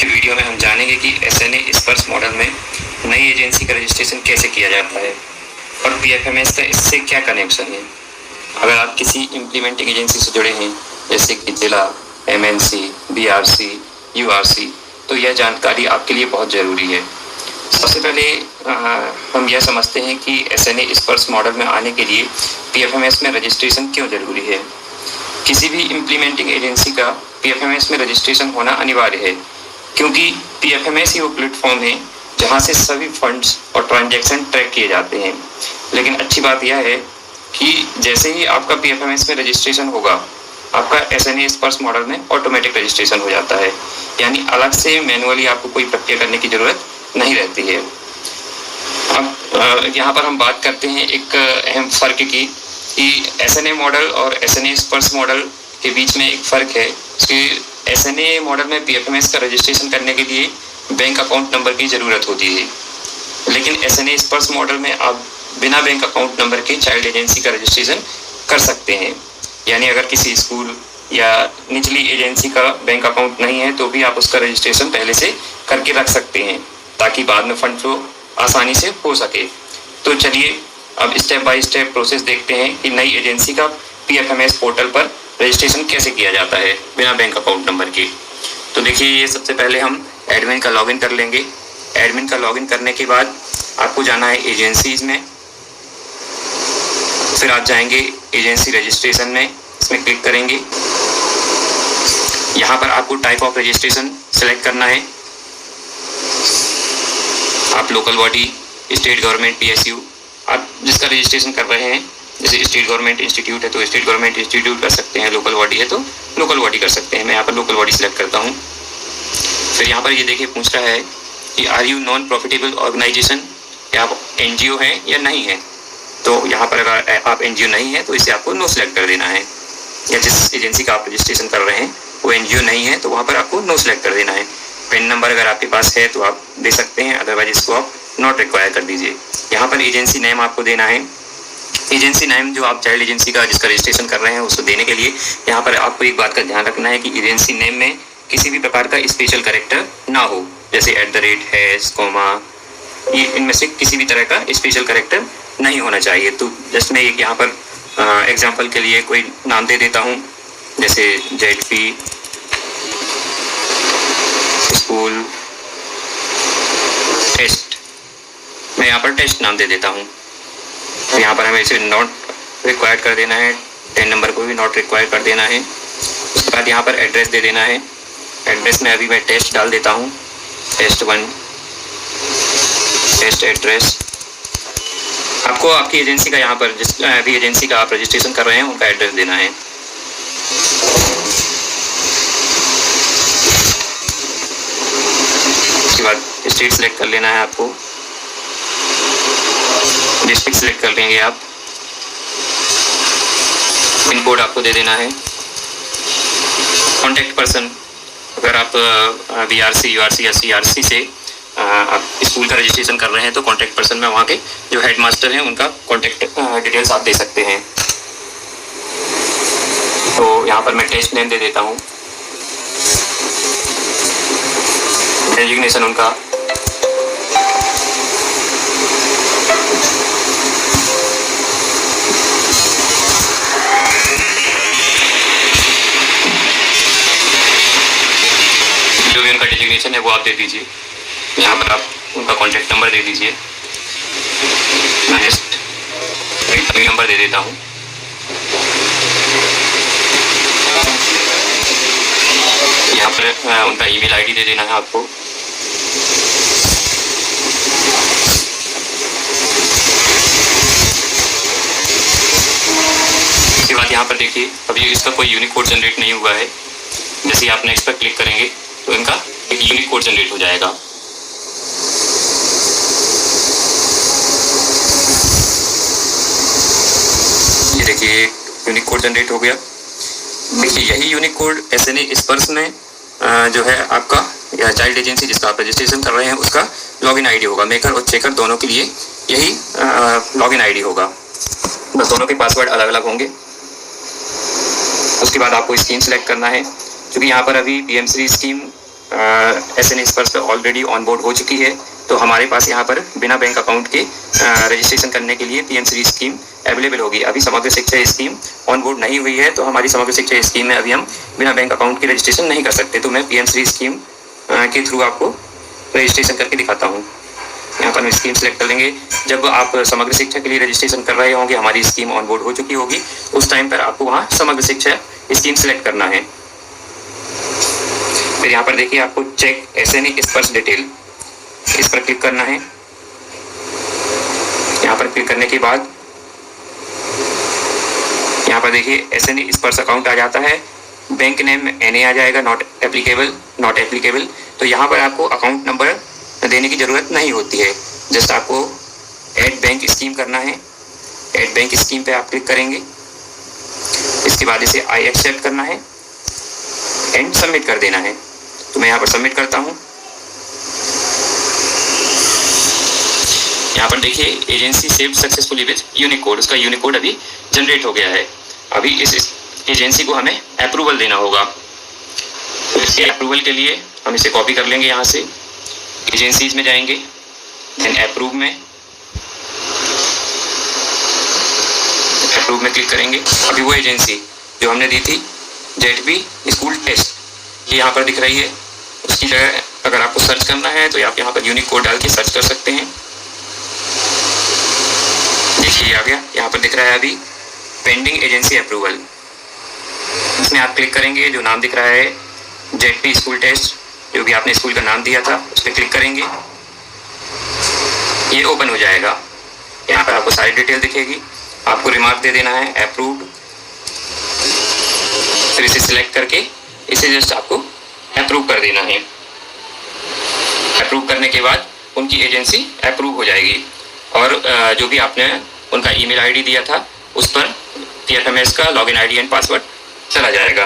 Video में हम जानेंगे कि एसएनए स्पर्श मॉडल में नई एजेंसी का रजिस्ट्रेशन कैसे किया जाता है और पीएफएमएस का इससे क्या कनेक्शन है। अगर आप किसी इम्प्लीमेंटिंग एजेंसी से जुड़े हैं जैसे कि जिला, एमएनसी, बीआरसी, यूआरसी, तो यह जानकारी आपके लिए बहुत ज़रूरी है। सबसे पहले हम यह समझते हैं कि एसएनए स्पर्श मॉडल में आने के लिए पीएफएमएस में रजिस्ट्रेशन क्यों ज़रूरी है। किसी भी इम्प्लीमेंटिंग एजेंसी का पीएफएमएस में रजिस्ट्रेशन होना अनिवार्य है, क्योंकि पीएफएमएस ही वो प्लेटफॉर्म है जहां से सभी फंड्स और ट्रांजैक्शन ट्रैक किए जाते हैं। लेकिन अच्छी बात यह है कि जैसे ही आपका पीएफएमएस में रजिस्ट्रेशन होगा, आपका एसएनए स्पर्श मॉडल में ऑटोमेटिक रजिस्ट्रेशन हो जाता है, यानी अलग से मैनुअली आपको कोई प्रक्रिया करने की ज़रूरत नहीं रहती है। अब यहाँ पर हम बात करते हैं एक अहम फ़र्क की कि एसएनए मॉडल और एसएनए स्पर्श मॉडल के बीच में एक फ़र्क है कि एसएनए मॉडल में पीएफएमएस का रजिस्ट्रेशन करने के लिए बैंक अकाउंट नंबर की ज़रूरत होती है, लेकिन एसएनए स्पर्श मॉडल में आप बिना बैंक अकाउंट नंबर के चाइल्ड एजेंसी का रजिस्ट्रेशन कर सकते हैं। यानी अगर किसी स्कूल या निचली एजेंसी का बैंक अकाउंट नहीं है तो भी आप उसका रजिस्ट्रेशन पहले से करके रख सकते हैं, ताकि बाद में फंड फ्लो आसानी से हो सके। तो चलिए अब स्टेप बाय स्टेप प्रोसेस देखते हैं कि नई एजेंसी का पीएफएमएस पोर्टल पर रजिस्ट्रेशन कैसे किया जाता है बिना बैंक अकाउंट नंबर के। तो देखिए, ये सबसे पहले हम एडमिन का लॉगिन कर लेंगे। एडमिन का लॉगिन करने के बाद आपको जाना है एजेंसीज में, फिर आप जाएंगे एजेंसी रजिस्ट्रेशन में, इसमें क्लिक करेंगे। यहाँ पर आपको टाइप ऑफ रजिस्ट्रेशन सेलेक्ट करना है। आप local body, state government, PSU, आप जिसका रजिस्ट्रेशन कर रहे हैं, जैसे स्टेट गवर्नमेंट इंस्टीट्यूट है तो स्टेट गवर्नमेंट इंस्टीट्यूट कर सकते हैं, लोकल बॉडी है तो लोकल बॉडी कर सकते हैं। मैं यहाँ पर लोकल बॉडी सेलेक्ट करता हूँ। फिर यहाँ पर ये देखिए पूछ रहा है कि are you non profitable organisation, या आप एनजीओ हैं या नहीं है। तो यहाँ पर अगर आप एनजीओ नहीं है तो इसे आपको नो सेलेक्ट कर देना है, या जिस एजेंसी का आप रजिस्ट्रेशन कर रहे हैं वो एनजीओ नहीं है तो वहाँ पर आपको नो सेलेक्ट कर देना है। पेन नंबर अगर आपके पास है तो आप दे सकते हैं, अदरवाइज इसको आप नॉट रिक्वायर कर दीजिए। यहाँ पर एजेंसी नेम आपको देना है। एजेंसी नेम जो आप चाइल्ड एजेंसी का जिसका रजिस्ट्रेशन कर रहे हैं उसको देने के लिए यहाँ पर आपको एक बात का ध्यान रखना है कि एजेंसी नेम में किसी भी प्रकार का स्पेशल कैरेक्टर ना हो, जैसे @ हैश, कॉमा, ये इनमें से किसी भी तरह का स्पेशल कैरेक्टर नहीं होना चाहिए। तो जस्ट मैं एक यहाँ पर एग्जाम्पल के लिए कोई नाम दे देता हूँ, जैसे जेडपी स्कूल टेस्ट, मैं यहाँ पर टेस्ट नाम दे देता हूँ। तो यहाँ पर हमें इसे नॉट रिक्वायर्ड कर देना है, 10 नंबर को भी नॉट रिक्वायर्ड कर देना है। उसके बाद यहाँ पर एड्रेस दे देना है। एड्रेस में अभी मैं टेस्ट डाल देता हूँ, टेस्ट 1, टेस्ट एड्रेस। आपको आपकी एजेंसी का यहाँ पर जिस भी एजेंसी का आप रजिस्ट्रेशन कर रहे हैं उनका एड्रेस देना है। उसके बाद स्टेट सेलेक्ट कर लेना है आपको, डिस्ट्रिक्ट सेलेक्ट कर लेंगे आप, पिन कोड आपको दे देना है। कॉन्टैक्ट पर्सन, अगर आप बीआरसी, यूआरसी या सीआरसी से आप स्कूल का रजिस्ट्रेशन कर रहे हैं तो कॉन्टैक्ट पर्सन में वहाँ के जो हेड मास्टर हैं उनका कॉन्टैक्ट डिटेल्स आप दे सकते हैं। तो यहाँ पर मैं टेस्ट नेम दे देता हूँ, डेजिग्नेशन उनका, जो भी उनका डेजिग्नेशन है वो आप दे दीजिए। यहाँ पर आप उनका कॉन्टैक्ट नंबर दे दीजिए। मैं जस्ट एक नंबर दे देता हूँ। यहाँ पर उनका ईमेल आईडी दे देना है आपको। इसके बाद यहाँ पर देखिए अभी इसका कोई यूनिक कोड जनरेट नहीं हुआ है। जैसे आप नेक्स्ट पर क्लिक करेंगे तो इनका एक यूनिक कोड जनरेट हो जाएगा। ये देखिए यूनिक कोड जनरेट हो गया। देखिए यही यूनिक कोड एसएनए स्पर्श में जो है आपका या चाइल्ड एजेंसी जिसका आप रजिस्ट्रेशन कर रहे हैं उसका लॉगिन आईडी होगा। मेकर और चेकर दोनों के लिए यही लॉगिन आईडी होगा, बस दोनों के पासवर्ड अलग अलग होंगे। उसके बाद आपको स्कीम सेलेक्ट करना है, क्योंकि यहाँ पर अभी पीएम श्री स्कीम SN स्पर्श पे ऑलरेडी ऑन बोर्ड हो चुकी है, तो हमारे पास यहाँ पर बिना बैंक अकाउंट के रजिस्ट्रेशन करने के लिए PM श्री स्कीम अवेलेबल होगी। अभी समग्र शिक्षा स्कीम ऑन बोर्ड नहीं हुई है, तो हमारी समग्र शिक्षा स्कीम में अभी हम बिना बैंक अकाउंट के रजिस्ट्रेशन नहीं कर सकते। तो मैं PM श्री स्कीम के थ्रू आपको रजिस्ट्रेशन करके दिखाता हूँ। यहाँ पर हम स्कीम सेलेक्ट कर लेंगे। जब आप समग्र शिक्षा के लिए रजिस्ट्रेशन कर रहे होंगे, हमारी स्कीम ऑन बोर्ड हो चुकी होगी, उस टाइम पर आपको वहाँ समग्र शिक्षा स्कीम सेलेक्ट करना है। फिर यहाँ पर देखिए आपको चेक SN स्पर्श डिटेल, इस पर क्लिक करना है। यहाँ पर क्लिक करने के बाद यहाँ पर देखिए SN स्पर्श अकाउंट आ जाता है, बैंक नेम NA आ जाएगा, नॉट एप्लीकेबल। तो यहाँ पर आपको अकाउंट नंबर देने की ज़रूरत नहीं होती है, जस्ट आपको ऐड बैंक स्कीम करना है। ऐड बैंक स्कीम पे आप क्लिक करेंगे। इसके बाद इसे आई एक्सेप्ट करना है एंड सबमिट कर देना है। तो मैं यहाँ पर सबमिट करता हूँ। यहाँ पर देखिए agency saved successfully with Unicode, उसका यूनिकोड अभी जनरेट हो गया है। अभी इस एजेंसी को हमें अप्रूवल देना होगा। तो इसके अप्रूवल के लिए हम इसे कॉपी कर लेंगे। यहाँ से एजेंसीज में जाएंगे, देन अप्रूव में क्लिक करेंगे। अभी वो एजेंसी जो हमने दी थी ZP स्कूल टेस्ट, ये यहाँ पर दिख रही है। उसकी जगह अगर आपको सर्च करना है तो आप यहाँ पर यूनिकोड डाल के सर्च कर सकते हैं। देखिए आ गया, यहाँ पर दिख रहा है अभी पेंडिंग एजेंसी अप्रूवल। इसमें आप क्लिक करेंगे, जो नाम दिख रहा है ZP स्कूल टेस्ट, जो भी आपने स्कूल का नाम दिया था, उस पर क्लिक करेंगे। ये ओपन हो जाएगा। यहाँ पर आपको सारी डिटेल दिखेगी। आपको रिमार्क दे देना है अप्रूव्ड, फिर इसे सिलेक्ट करके इसे जस्ट आपको अप्रूव कर देना है। अप्रूव करने के बाद उनकी एजेंसी अप्रूव हो जाएगी और जो भी आपने उनका ईमेल आईडी दिया था उस पर TFMS का लॉगिन आईडी एंड पासवर्ड चला जाएगा।